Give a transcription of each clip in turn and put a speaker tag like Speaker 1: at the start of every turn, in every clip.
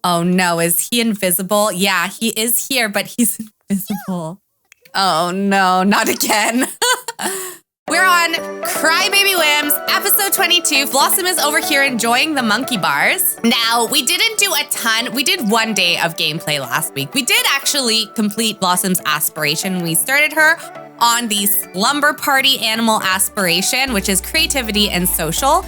Speaker 1: Oh no, is he invisible? Yeah, he is here, but he's invisible. Oh no, not again. We're on Crybaby Whims, episode 22. Blossom is over here enjoying the monkey bars. Now, we didn't do a ton. We did 1 day of gameplay last week. We did actually complete Blossom's aspiration. We started her on the slumber party animal aspiration, which is creativity and social.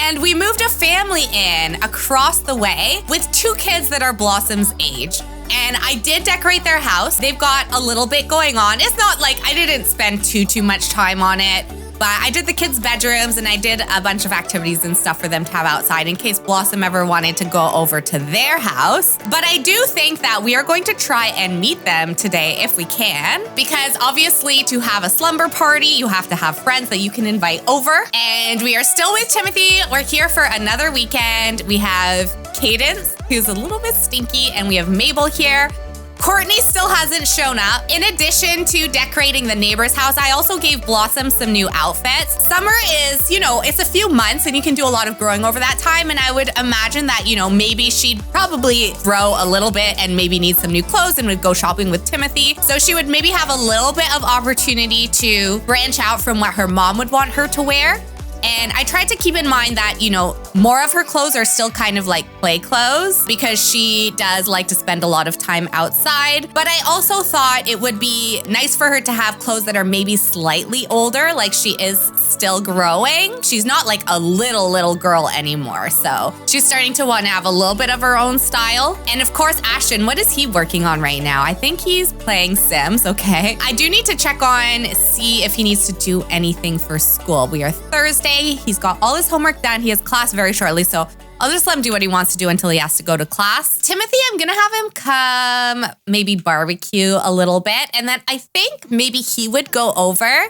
Speaker 1: And we moved a family in across the way with 2 kids that are Blossom's age. And I did decorate their house. They've got a little bit going on. It's not like I didn't spend too much time on it, but I did the kids' bedrooms and I did a bunch of activities and stuff for them to have outside in case Blossom ever wanted to go over to their house. But I do think that we are going to try and meet them today if we can, because obviously to have a slumber party, you have to have friends that you can invite over. And we are still with Timothy. We're here for another weekend. We have Cadence, who's a little bit stinky, and we have Mabel here. Courtney still hasn't shown up. In addition to decorating the neighbor's house, I also gave Blossom some new outfits. Summer is, it's a few months and you can do a lot of growing over that time. And I would imagine that, maybe she'd probably grow a little bit and maybe need some new clothes and would go shopping with Timothy. So she would maybe have a little bit of opportunity to branch out from what her mom would want her to wear. And I tried to keep in mind that, more of her clothes are still kind of like play clothes because she does like to spend a lot of time outside. But I also thought it would be nice for her to have clothes that are maybe slightly older, like she is still growing. She's not like a little girl anymore. So she's starting to want to have a little bit of her own style. And of course, Ashton, what is he working on right now? I think he's playing Sims, okay? I do need to check on, see if he needs to do anything for school. We are Thursday. He's got all his homework done. He has class very shortly, so I'll just let him do what he wants to do until he has to go to class. Timothy, I'm gonna have him come maybe barbecue a little bit, and then I think maybe he would go over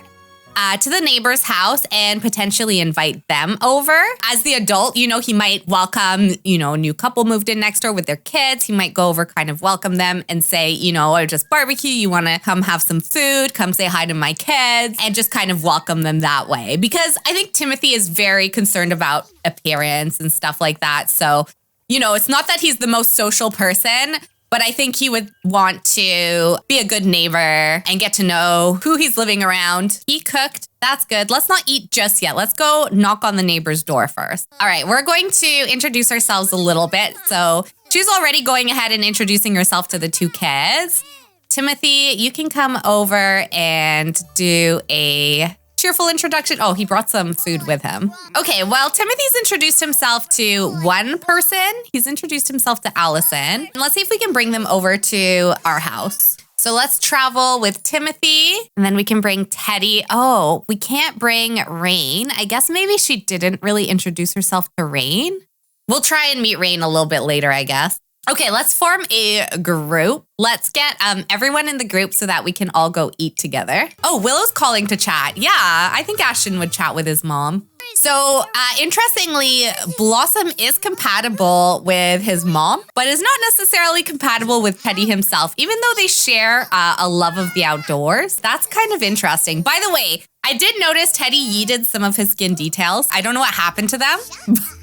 Speaker 1: to the neighbor's house and potentially invite them over. As the adult, he might welcome, a new couple moved in next door with their kids. He might go over, kind of welcome them and say, or just barbecue. You want to come have some food, come say hi to my kids, and just kind of welcome them that way. Because I think Timothy is very concerned about appearance and stuff like that. So, it's not that he's the most social person, but I think he would want to be a good neighbor and get to know who he's living around. He cooked. That's good. Let's not eat just yet. Let's go knock on the neighbor's door first. All right, we're going to introduce ourselves a little bit. So she's already going ahead and introducing herself to the 2 kids. Timothy, you can come over and do a cheerful introduction. Oh, he brought some food with him. Okay, well, Timothy's introduced himself to one person. He's introduced himself to Allison. And let's see if we can bring them over to our house. So let's travel with Timothy, and then we can bring Teddy. Oh, we can't bring Rain. I guess maybe she didn't really introduce herself to Rain. We'll try and meet Rain a little bit later, I guess. Okay, let's form a group. Let's get everyone in the group so that we can all go eat together. Oh, Willow's calling to chat. Yeah, I think Ashton would chat with his mom. So, interestingly, Blossom is compatible with his mom, but is not necessarily compatible with Teddy himself, even though they share a love of the outdoors. That's kind of interesting. By the way, I did notice Teddy yeeted some of his skin details. I don't know what happened to them,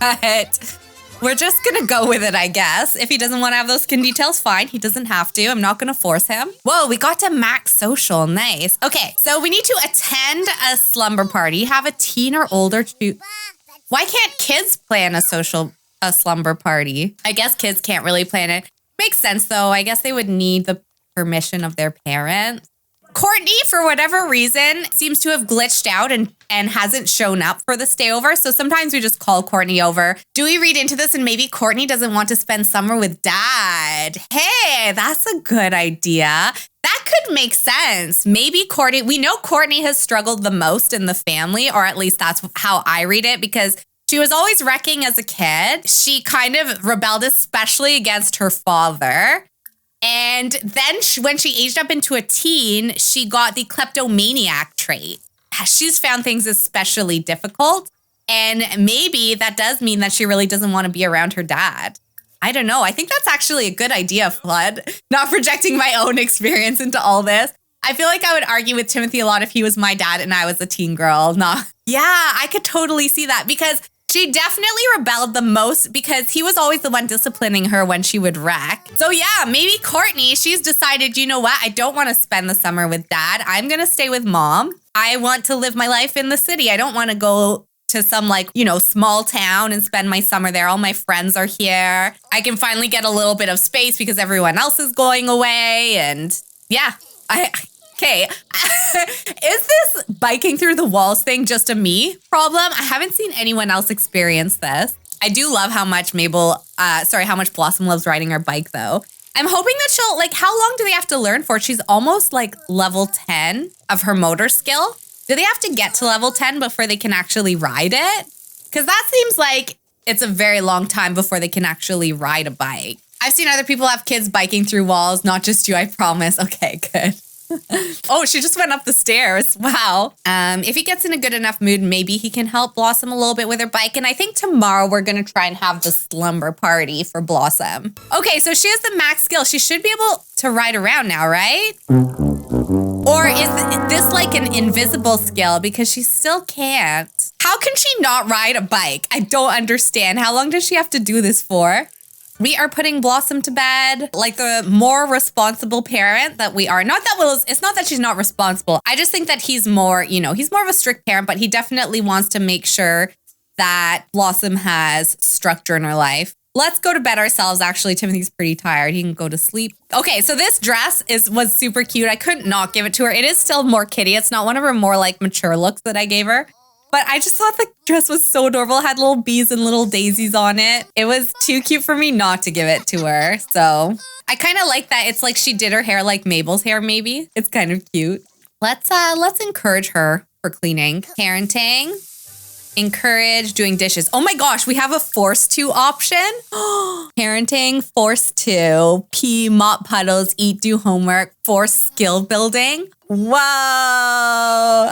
Speaker 1: but we're just gonna go with it, I guess. If he doesn't want to have those skin details, fine. He doesn't have to. I'm not gonna force him. Whoa, we got to max social. Nice. Okay, so we need to attend a slumber party. Have a teen or older to... Why can't kids plan a slumber party? I guess kids can't really plan it. Makes sense, though. I guess they would need the permission of their parents. Courtney, for whatever reason, seems to have glitched out and hasn't shown up for the stay over. So sometimes we just call Courtney over. Do we read into this and maybe Courtney doesn't want to spend summer with dad? Hey, that's a good idea. That could make sense. Maybe Courtney, we know Courtney has struggled the most in the family, or at least that's how I read it, because she was always wrecking as a kid. She kind of rebelled, especially against her father. And then when she aged up into a teen, she got the kleptomaniac trait. She's found things especially difficult. And maybe that does mean that she really doesn't want to be around her dad. I don't know. I think that's actually a good idea, Flood. Not projecting my own experience into all this. I feel like I would argue with Timothy a lot if he was my dad and I was a teen girl. Yeah, I could totally see that because She definitely rebelled the most because he was always the one disciplining her when she would wreck. So yeah, maybe Courtney, she's decided, you know what? I don't want to spend the summer with dad. I'm going to stay with mom. I want to live my life in the city. I don't want to go to some small town and spend my summer there. All my friends are here. I can finally get a little bit of space because everyone else is going away. And yeah, okay. Is this biking through the walls thing just a me problem? I haven't seen anyone else experience this. I do love how much how much Blossom loves riding her bike though. I'm hoping that she'll, how long do they have to learn for? She's almost level 10 of her motor skill. Do they have to get to level 10 before they can actually ride it? Because that seems like it's a very long time before they can actually ride a bike. I've seen other people have kids biking through walls, not just you, I promise. Okay, good. Oh, she just went up the stairs. Wow. If he gets in a good enough mood, maybe he can help Blossom a little bit with her bike. And I think tomorrow we're going to try and have the slumber party for Blossom. Okay, so she has the max skill. She should be able to ride around now, right? Or is this like an invisible skill because she still can't? How can she not ride a bike? I don't understand. How long does she have to do this for? We are putting Blossom to bed like the more responsible parent that we are. It's not that she's not responsible. I just think that he's more of a strict parent, but he definitely wants to make sure that Blossom has structure in her life. Let's go to bed ourselves. Actually, Timothy's pretty tired. He can go to sleep. Okay, so this dress was super cute. I couldn't not give it to her. It is still more kitty. It's not one of her more mature looks that I gave her. But I just thought the dress was so adorable. It had little bees and little daisies on it. It was too cute for me not to give it to her. So I kind of like that. It's like she did her hair like Mabel's hair, maybe. It's kind of cute. Let's encourage her for cleaning. Parenting. Encourage doing dishes. Oh my gosh, we have a force to option. Parenting, force to, pee, mop puddles, eat, do homework, force skill building. Whoa,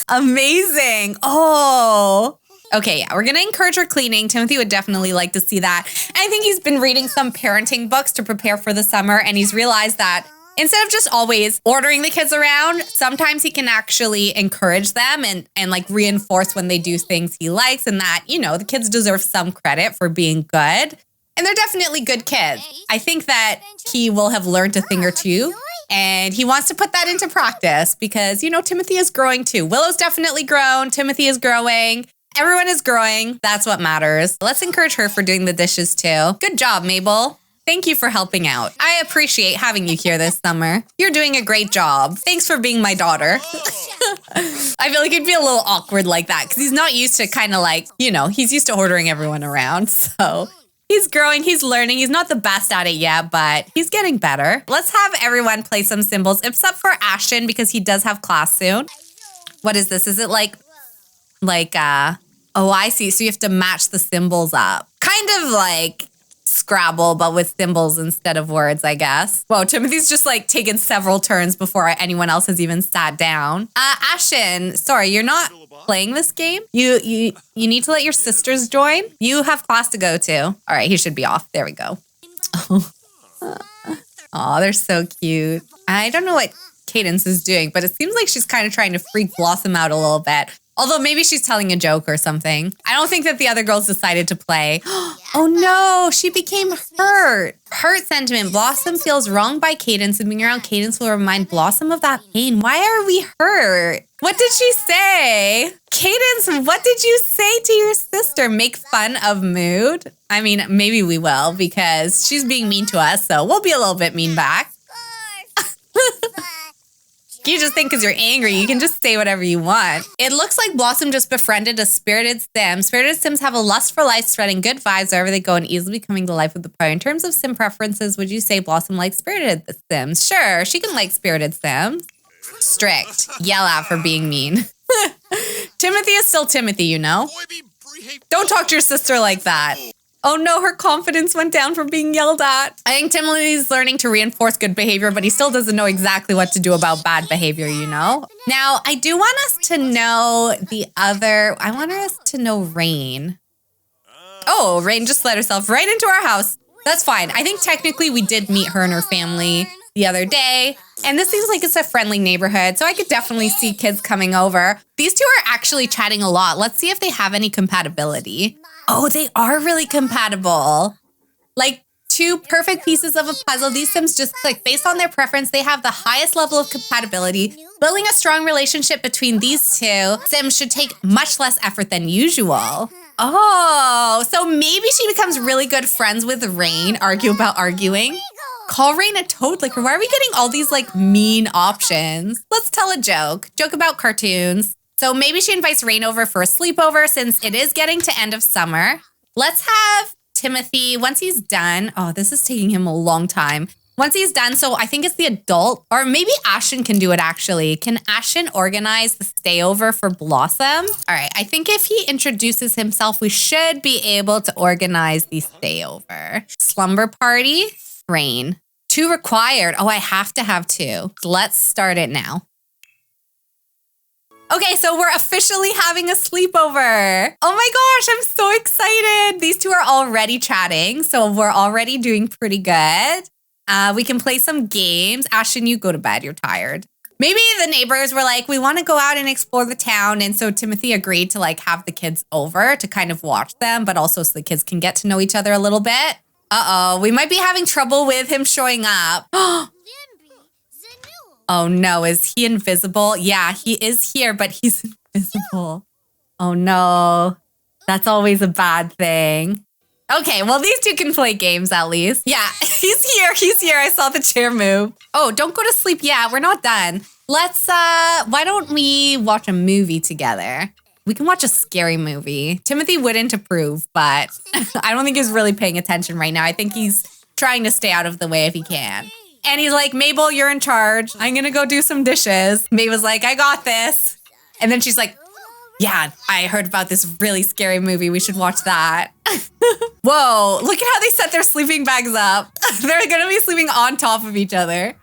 Speaker 1: amazing. Oh, okay, yeah, we're gonna encourage her cleaning. Timothy would definitely like to see that. And I think he's been reading some parenting books to prepare for the summer, and he's realized that instead of just always ordering the kids around, sometimes he can actually encourage them and reinforce when they do things he likes, and that, the kids deserve some credit for being good. And they're definitely good kids. I think that he will have learned a thing or two, and he wants to put that into practice because, Timothy is growing too. Willow's definitely grown. Timothy is growing. Everyone is growing. That's what matters. Let's encourage her for doing the dishes too. Good job, Mabel. Thank you for helping out. I appreciate having you here this summer. You're doing a great job. Thanks for being my daughter. I feel like it'd be a little awkward like that because he's not used to he's used to ordering everyone around. So he's growing, he's learning. He's not the best at it yet, but he's getting better. Let's have everyone play some symbols, except for Ashton because he does have class soon. What is this? Is it oh, I see. So you have to match the symbols up. Kind of like Scrabble, but with symbols instead of words, I guess. Whoa, Timothy's just taken several turns before anyone else has even sat down. Ashton, sorry, you're not playing this game? You need to let your sisters join? You have class to go to. All right, he should be off. There we go. Oh, they're so cute. I don't know what Cadence is doing, but it seems like she's kind of trying to freak Blossom out a little bit. Although maybe she's telling a joke or something. I don't think that the other girls decided to play. Oh no, she became hurt. Hurt sentiment. Blossom feels wronged by Cadence, and being around Cadence will remind Blossom of that pain. Why are we hurt? What did she say? Cadence, what did you say to your sister? Make fun of mood? I mean, maybe we will because she's being mean to us, so we'll be a little bit mean back. You just think because you're angry, you can just say whatever you want. It looks like Blossom just befriended a spirited sim. Spirited sims have a lust for life, spreading good vibes wherever they go and easily coming to life with the party. In terms of sim preferences, would you say Blossom likes spirited sims? Sure, she can like spirited sims. Strict. Yell at for being mean. Timothy is still Timothy, Don't talk to your sister like that. Oh no, her confidence went down from being yelled at. I think Timothy's learning to reinforce good behavior, but he still doesn't know exactly what to do about bad behavior, Now, I do want us to know I want us to know Rain. Oh, Rain just let herself right into our house. That's fine. I think technically we did meet her and her family the other day, and this seems like it's a friendly neighborhood, so I could definitely see kids coming over. These two are actually chatting a lot. Let's see if they have any compatibility. Oh, they are really compatible. Like two perfect pieces of a puzzle. These Sims just click based on their preference. They have the highest level of compatibility. Building a strong relationship between these two Sims should take much less effort than usual. Oh, so maybe she becomes really good friends with Rain, argue about arguing. Call Rain a toad licker. Why are we getting all these like mean options? Let's tell a joke. Joke about cartoons. So maybe she invites Rain over for a sleepover since it is getting to end of summer. Let's have Timothy, once he's done, oh, this is taking him a long time. Once he's done, so I think it's the adult, or maybe Ashton can do it actually. Can Ashton organize the stayover for Blossom? All right, I think if he introduces himself, we should be able to organize the stayover. Slumber party, Rain. 2 required. Oh, I have to have 2. Let's start it now. Okay, so we're officially having a sleepover. Oh my gosh, I'm so excited. These two are already chatting, so we're already doing pretty good. We can play some games. Ashton, you go to bed, you're tired. Maybe the neighbors were like, we want to go out and explore the town. And so Timothy agreed to like have the kids over to kind of watch them, but also so the kids can get to know each other a little bit. Uh-oh, we might be having trouble with him showing up. Oh no, is he invisible? Yeah, he is here, but he's invisible. Oh no, that's always a bad thing. Okay, well, these two can play games at least. Yeah, he's here. I saw the chair move. Oh, don't go to sleep yet. We're not done. Let's, why don't we watch a movie together? We can watch a scary movie. Timothy wouldn't approve, but I don't think he's really paying attention right now. I think he's trying to stay out of the way if he can. And he's like, Mabel, you're in charge. I'm gonna go do some dishes. Mabel's like, I got this. And then she's like, yeah, I heard about this really scary movie. We should watch that. Whoa, look at how they set their sleeping bags up. They're gonna be sleeping on top of each other.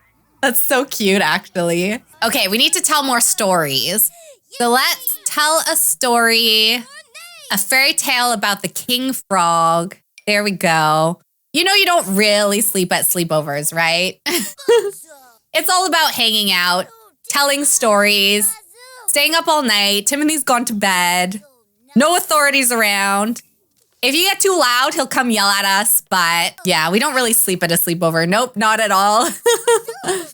Speaker 1: That's so cute, actually. Okay, we need to tell more stories. So let's tell a story, a fairy tale about the king frog. There we go. You know you don't really sleep at sleepovers, right? It's all about hanging out, telling stories, staying up all night. Timothy's gone to bed. No authorities around. If you get too loud, he'll come yell at us. But yeah, we don't really sleep at a sleepover. Nope, not at all.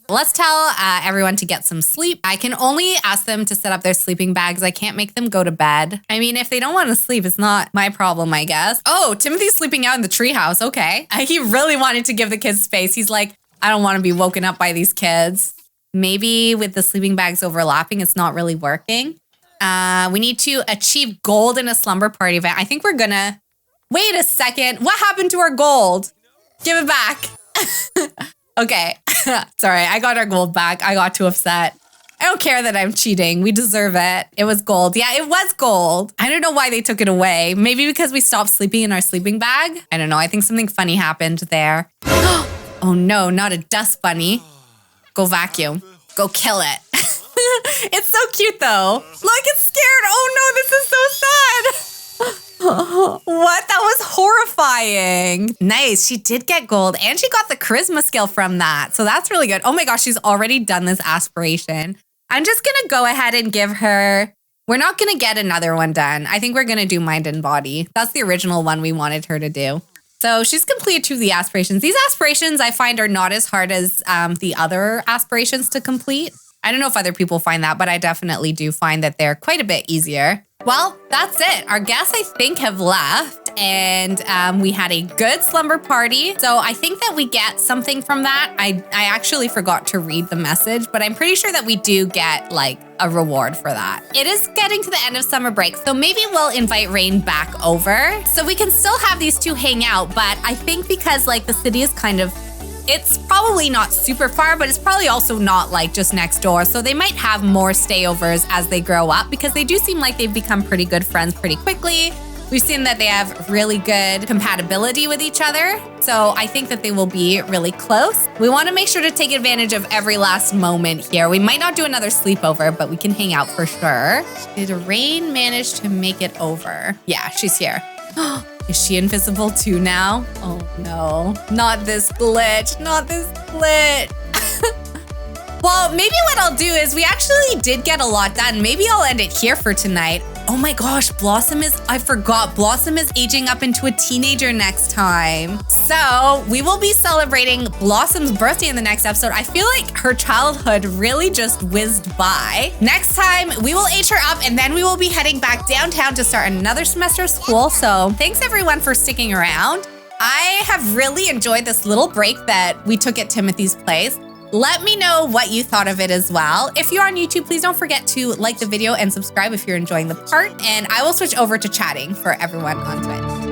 Speaker 1: Let's tell everyone to get some sleep. I can only ask them to set up their sleeping bags. I can't make them go to bed. I mean, if they don't want to sleep, it's not my problem, I guess. Oh, Timothy's sleeping out in the treehouse. Okay. He really wanted to give the kids space. He's like, I don't want to be woken up by these kids. Maybe with the sleeping bags overlapping, it's not really working. We need to achieve gold in a slumber party event. I think we're gonna... Wait a second. What happened to our gold? Give it back. Okay. Sorry, I got our gold back. I got too upset. I don't care that I'm cheating. We deserve it. It was gold. Yeah, it was gold. I don't know why they took it away. Maybe because we stopped sleeping in our sleeping bag? I don't know. I think something funny happened there. Oh no, not a dust bunny. Go vacuum. Go kill it. It's so cute though. Look, it's scared. Oh no, this is so sad. What? That was horrifying. Nice. She did get gold and she got the charisma skill from that. So that's really good. Oh my gosh, she's already done this aspiration. I'm just going to go ahead and give her... We're not going to get another one done. I think we're going to do mind and body. That's the original one we wanted her to do. So she's completed 2 of the aspirations. These aspirations I find are not as hard as the other aspirations to complete. I don't know if other people find that, but I definitely do find that they're quite a bit easier. Well, that's it. Our guests, I think, have left, and we had a good slumber party. So I think that we get something from that. I actually forgot to read the message, but I'm pretty sure that we do get like a reward for that. It is getting to the end of summer break, so maybe we'll invite Rain back over so we can still have these two hang out. But I think because like the city is kind of... It's probably not super far, but it's probably also not like just next door. So they might have more stayovers as they grow up because they do seem like they've become pretty good friends pretty quickly. We've seen that they have really good compatibility with each other. So I think that they will be really close. We want to make sure to take advantage of every last moment here. We might not do another sleepover, but we can hang out for sure. Did Rain manage to make it over? Yeah, she's here. Is she invisible too now? Oh no, not this glitch, not this glitch. Well, maybe what I'll do is we actually did get a lot done. Maybe I'll end it here for tonight. Oh my gosh, I forgot, Blossom is aging up into a teenager next time. So we will be celebrating Blossom's birthday in the next episode. I feel like her childhood really just whizzed by. Next time, we will age her up and then we will be heading back downtown to start another semester of school. So thanks everyone for sticking around. I have really enjoyed this little break that we took at Timothy's place. Let me know what you thought of it as well. If you're on YouTube, please don't forget to like the video and subscribe if you're enjoying the part. And I will switch over to chatting for everyone on Twitch.